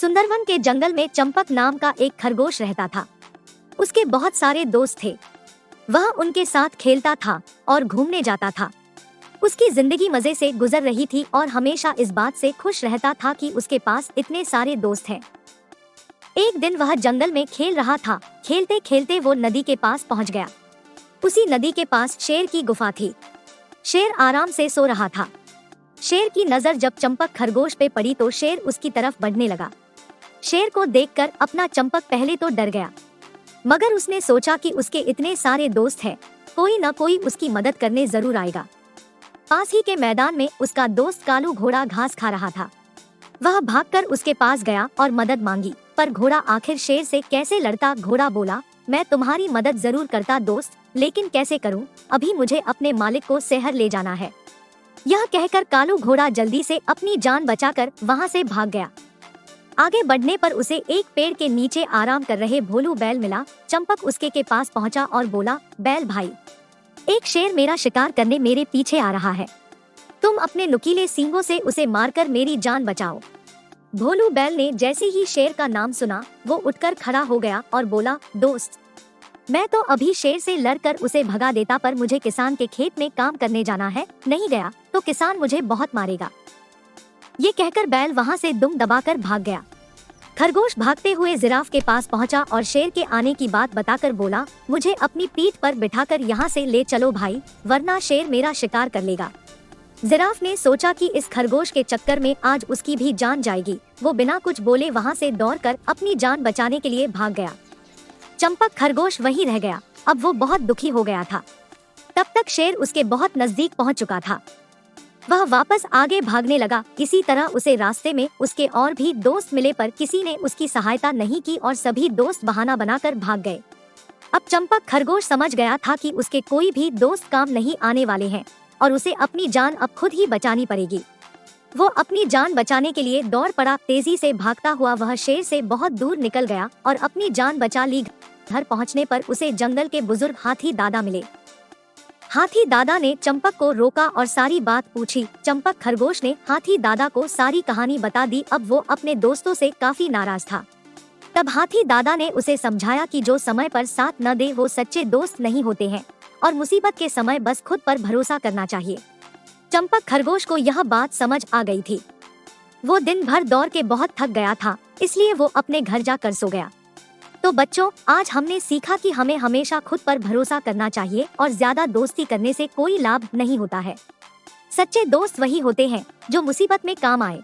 सुंदरवन के जंगल में चंपक नाम का एक खरगोश रहता था। उसके बहुत सारे दोस्त थे। वह उनके साथ खेलता था और घूमने जाता था। उसकी जिंदगी मजे से गुजर रही थी और हमेशा इस बात से खुश रहता था कि उसके पास इतने सारे दोस्त हैं। एक दिन वह जंगल में खेल रहा था। खेलते खेलते वो नदी के पास पहुंच गया। उसी नदी के पास शेर की गुफा थी। शेर आराम से सो रहा था। शेर की नजर जब चंपक खरगोश पे पड़ी तो शेर उसकी तरफ बढ़ने लगा। शेर को देखकर अपना चंपक पहले तो डर गया, मगर उसने सोचा कि उसके इतने सारे दोस्त हैं, कोई न कोई उसकी मदद करने जरूर आएगा। पास ही के मैदान में उसका दोस्त कालू घोड़ा घास खा रहा था। वह भागकर उसके पास गया और मदद मांगी, पर घोड़ा आखिर शेर से कैसे लड़ता। घोड़ा बोला, मैं तुम्हारी मदद जरूर करता दोस्त, लेकिन कैसे करूं? अभी मुझे अपने मालिक को शहर ले जाना है। यह कहकर कालू घोड़ा जल्दी से अपनी जान बचाकर वहां से भाग गया। आगे बढ़ने पर उसे एक पेड़ के नीचे आराम कर रहे भोलू बैल मिला। चंपक उसके के पास पहुंचा और बोला, बैल भाई, एक शेर मेरा शिकार करने मेरे पीछे आ रहा है। तुम अपने नुकीले सींगों से उसे मारकर मेरी जान बचाओ। भोलू बैल ने जैसे ही शेर का नाम सुना, वो उठकर खड़ा हो गया और बोला, दोस्त, मैं तो अभी शेर से लड़कर उसे भगा देता, पर मुझे किसान के खेत में काम करने जाना है। नहीं गया तो किसान मुझे बहुत मारेगा। ये कहकर बैल वहां से दुम दबाकर भाग गया। खरगोश भागते हुए जिराफ के पास पहुंचा और शेर के आने की बात बताकर बोला, मुझे अपनी पीठ पर बिठाकर यहाँ से ले चलो भाई, वरना शेर मेरा शिकार कर लेगा। जिराफ ने सोचा कि इस खरगोश के चक्कर में आज उसकी भी जान जाएगी। वो बिना कुछ बोले वहाँ से दौड़कर अपनी जान बचाने के लिए भाग गया। चंपक खरगोश वहीं रह गया। अब वो बहुत दुखी हो गया था। तब तक शेर उसके बहुत नजदीक पहुंच चुका था। वह वापस आगे भागने लगा। इसी तरह उसे रास्ते में उसके और भी दोस्त मिले, पर किसी ने उसकी सहायता नहीं की और सभी दोस्त बहाना बनाकर भाग गए। अब चंपक खरगोश समझ गया था कि उसके कोई भी दोस्त काम नहीं आने वाले हैं और उसे अपनी जान अब खुद ही बचानी पड़ेगी। वो अपनी जान बचाने के लिए दौड़ पड़ा। तेजी से भागता हुआ वह शेर से बहुत दूर निकल गया और अपनी जान बचा ली। घर पहुंचने पर उसे जंगल के बुजुर्ग हाथी दादा मिले। हाथी दादा ने चंपक को रोका और सारी बात पूछी। चंपक खरगोश ने हाथी दादा को सारी कहानी बता दी। अब वो अपने दोस्तों से काफी नाराज था। तब हाथी दादा ने उसे समझाया कि जो समय पर साथ न दे वो सच्चे दोस्त नहीं होते हैं और मुसीबत के समय बस खुद पर भरोसा करना चाहिए। चंपक खरगोश को यह बात समझ आ गई थी। वो दिन भर दौड़ के बहुत थक गया था, इसलिए वो अपने घर जाकर सो गया। तो बच्चों, आज हमने सीखा कि हमें हमेशा खुद पर भरोसा करना चाहिए और ज्यादा दोस्ती करने से कोई लाभ नहीं होता है। सच्चे दोस्त वही होते हैं जो मुसीबत में काम आए।